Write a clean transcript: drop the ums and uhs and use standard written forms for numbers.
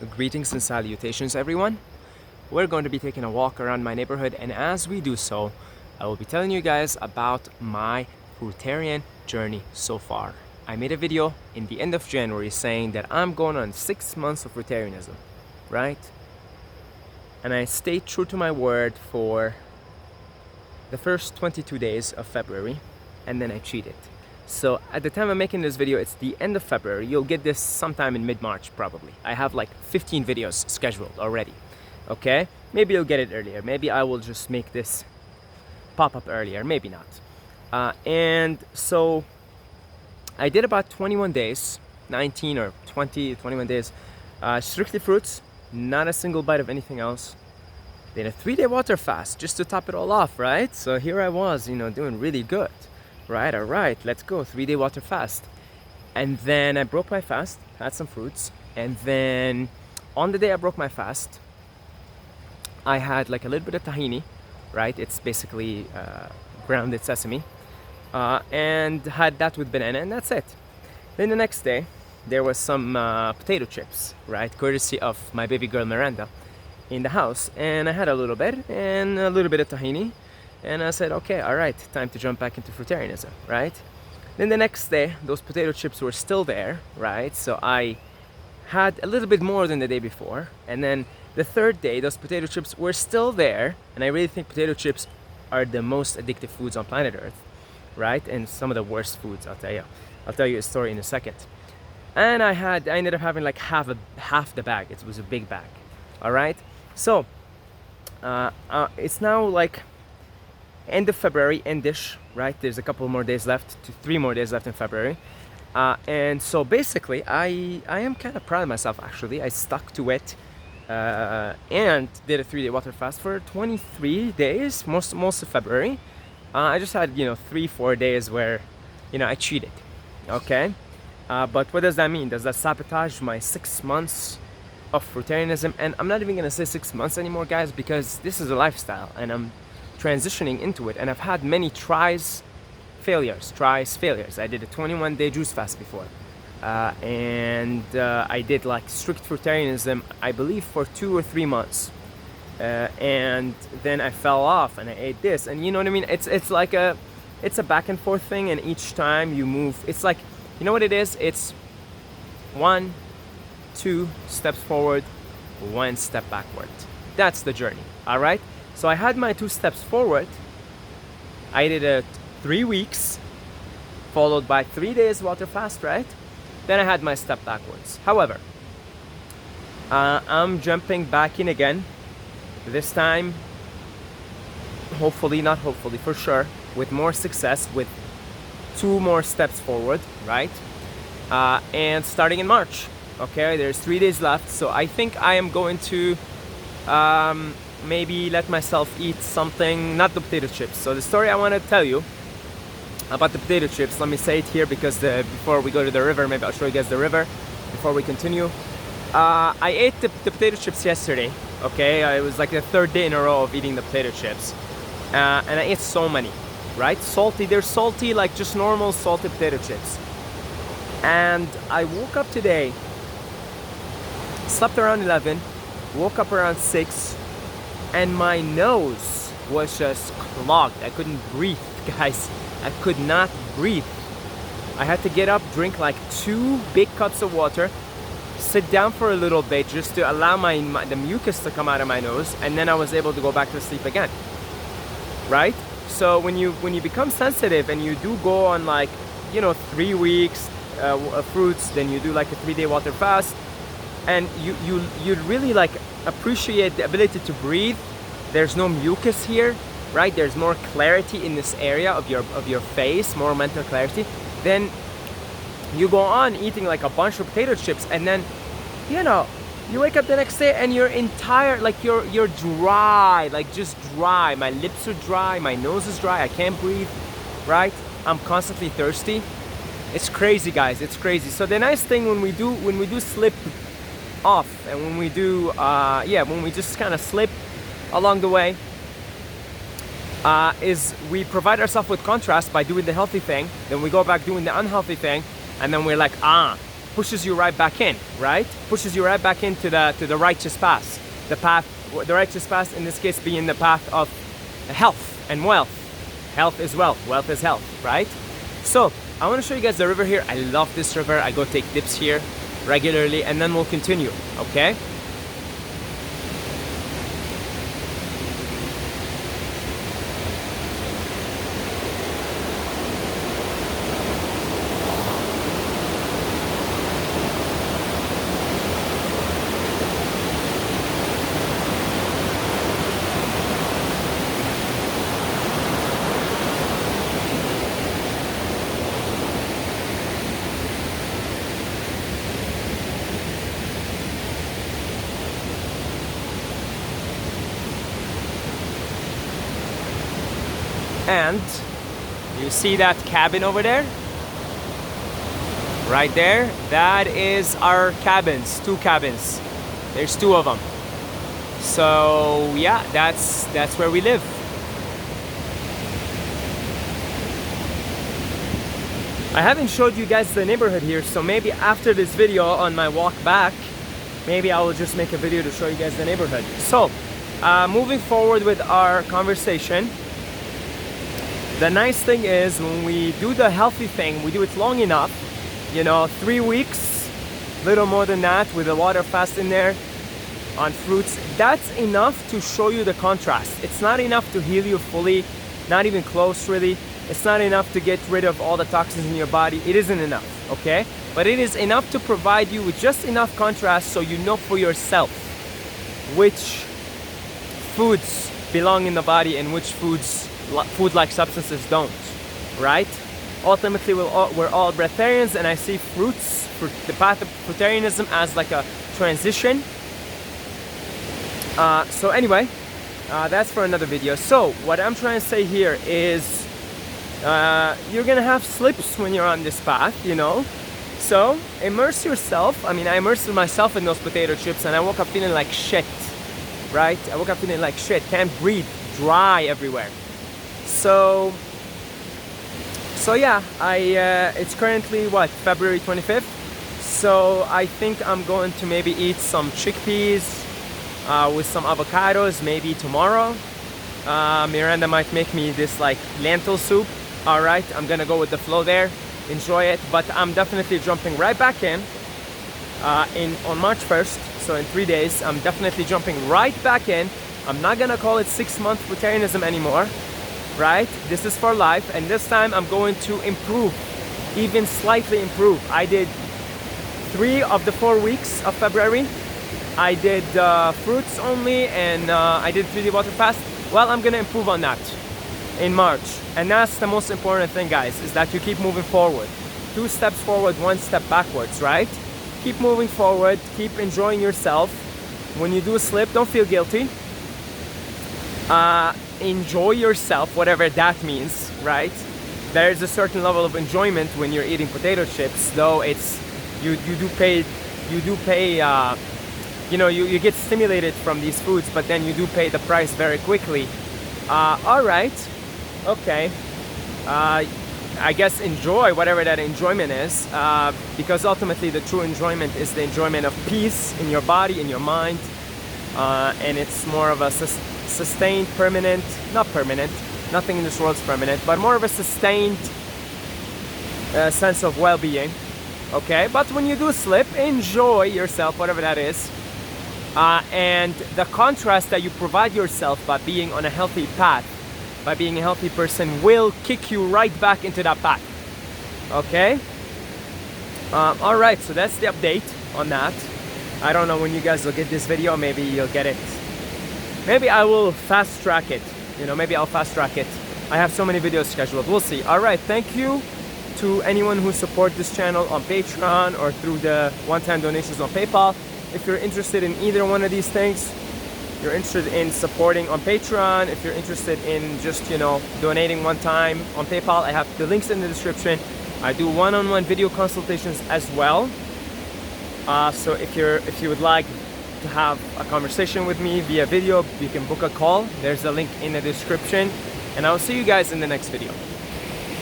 Greetings and salutations, everyone. We're going to be taking a walk around my neighborhood, and as we do so, I will be telling you guys about my fruitarian journey so far. I made a video in the end of January saying that I'm going on 6 months of fruitarianism, right? And I stayed true to my word for the first 22 days of February, and then I cheated. So at the time I'm making this video, it's the end of February. You'll get this sometime in mid-March probably. I have like 15 videos scheduled already, okay? Maybe you'll get it earlier. Maybe I will just make this pop up earlier, maybe not. And so I did about 21 days, 19 or 20, 21 days, strictly fruits, not a single bite of anything else. Then a 3-day water fast just to top it all off, right? So here I was, doing really good. Right, all right, let's go, 3-day water fast. And then I broke my fast, had some fruits, and then on the day I broke my fast, I had like a little bit of tahini, right? It's basically grounded sesame, and had that with banana, and that's it. Then the next day, there was some potato chips, right? Courtesy of my baby girl Miranda in the house, and I had a little bit, and a little bit of tahini. And I said, okay, all right, time to jump back into fruitarianism, right? Then the next day, those potato chips were still there, right? So I had a little bit more than the day before. And then the third day, those potato chips were still there. And I really think potato chips are the most addictive foods on planet Earth, right? And some of the worst foods, I'll tell you. I'll tell you a story in a second. And I ended up having like half the bag. It was a big bag, all right? So it's now like end of February, endish, right? There's a couple more days left, 3 more days left in February. And so basically, I am kind of proud of myself, actually. I stuck to it and did a 3-day water fast for 23 days, most of February. I just had, 3-4 days where, I cheated, okay? But what does that mean? Does that sabotage my 6 months of fruitarianism? And I'm not even gonna say 6 months anymore, guys, because this is a lifestyle, and I'm transitioning into it, and I've had many tries, failures. I did a 21-day juice fast before, and I did like strict fruitarianism, I believe, for 2 or 3 months, and then I fell off and I ate this, and you know what I mean. It's like a back and forth thing, and each time you move, it's like, you know what it is. It's 1, 2 steps forward, 1 step backward. That's the journey. All right. So I had my 2 steps forward. I did a 3 weeks, followed by 3 days water fast, right? Then I had my step backwards. However, I'm jumping back in again. This time, hopefully, not hopefully, for sure, with more success, with 2 more steps forward, right? And starting in March, okay? There's 3 days left, so I think I am going to maybe let myself eat something, not the potato chips. So the story I want to tell you about the potato chips, let me say it here, because before we go to the river, maybe I'll show you guys the river before we continue. I ate the potato chips yesterday, okay? It was like the 3rd day in a row of eating the potato chips. And I ate so many, right? Salty, they're salty, like just normal salty potato chips. And I woke up today, slept around 11, woke up around 6, and my nose was just clogged. I couldn't breathe, guys. I could not breathe. I had to get up, drink like 2 big cups of water, sit down for a little bit just to allow the mucus to come out of my nose, and then I was able to go back to sleep again, right? So when you become sensitive and you do go on like, 3 weeks fruits, then you do like a 3-day water fast, and you really like appreciate the ability to breathe. There's no mucus here, right? There's more clarity in this area of your face, more mental clarity. Then you go on eating like a bunch of potato chips, and then you wake up the next day and you're entire, like you're dry, like just dry. My lips are dry, my nose is dry, I can't breathe, right? I'm constantly thirsty. It's crazy, guys, it's crazy. So the nice thing when we do slip off, and when we do when we just kind of slip along the way, is we provide ourselves with contrast by doing the healthy thing, then we go back doing the unhealthy thing, and then we're like, pushes you right back in, right? Pushes you right back into the righteous path. The righteous path in this case being the path of health and wealth. Health is wealth, wealth is health, right? So I want to show you guys the river here. I love this river. I go take dips here regularly, and then we'll continue, okay? And you see that cabin over there? Right there, that is our cabins, 2 cabins. There's 2 of them. So yeah, that's where we live. I haven't showed you guys the neighborhood here, so maybe after this video on my walk back, maybe I will just make a video to show you guys the neighborhood. So moving forward with our conversation, the nice thing is when we do the healthy thing, we do it long enough, you know, 3 weeks, little more than that, with the water fast in there on fruits. That's enough to show you the contrast. It's not enough to heal you fully, not even close really. It's not enough to get rid of all the toxins in your body. It isn't enough, okay? But it is enough to provide you with just enough contrast so you know for yourself which foods belong in the body and which food-like substances don't, right? Ultimately, we're all breatharians, and I see fruits, the path of fruitarianism as like a transition. So anyway, that's for another video. So what I'm trying to say here is you're gonna have slips when you're on this path, you know? So immerse yourself. I mean, I immersed myself in those potato chips, and I woke up feeling like shit, right? I woke up feeling like shit, can't breathe, dry everywhere. So yeah, it's currently what, February 25th. So I think I'm going to maybe eat some chickpeas with some avocados maybe tomorrow. Miranda might make me this like lentil soup. All right, I'm gonna go with the flow there, enjoy it. But I'm definitely jumping right back in on March 1st. So in 3 days, I'm definitely jumping right back in. I'm not gonna call it 6-month fruitarianism anymore. Right? This is for life, and this time I'm going to improve, even slightly improve. I did 3 of the 4 weeks of February. I did fruits only, and I did 3-day water fast. Well, I'm gonna improve on that in March, and that's the most important thing, guys, is that you keep moving forward. 2 steps forward, 1 step backwards, right? Keep moving forward, keep enjoying yourself. When you do slip, don't feel guilty. Enjoy yourself, whatever that means, right? There is a certain level of enjoyment when you're eating potato chips, though it's you do pay you know, you get stimulated from these foods, but then you do pay the price very quickly. All right, okay, I guess enjoy whatever that enjoyment is, because ultimately the true enjoyment is the enjoyment of peace in your body, in your mind, and it's more of a sustained, permanent, not permanent, nothing in this world is permanent, but more of a sustained sense of well-being, okay? But when you do slip, enjoy yourself, whatever that is, and the contrast that you provide yourself by being on a healthy path, by being a healthy person, will kick you right back into that path, okay? All right, so that's the update on that. I don't know when you guys will get this video. Maybe you'll get it. Maybe I will fast track it. You know, maybe I'll fast track it. I have so many videos scheduled. We'll see. All right, thank you to anyone who support this channel on Patreon or through the one-time donations on PayPal. If you're interested in either one of these things, you're interested in supporting on Patreon, if you're interested in just, you know, donating one time on PayPal, I have the links in the description. I do one-on-one video consultations as well. So if you would like to have a conversation with me via video, you can book a call. There's a link in the description, and I'll see you guys in the next video.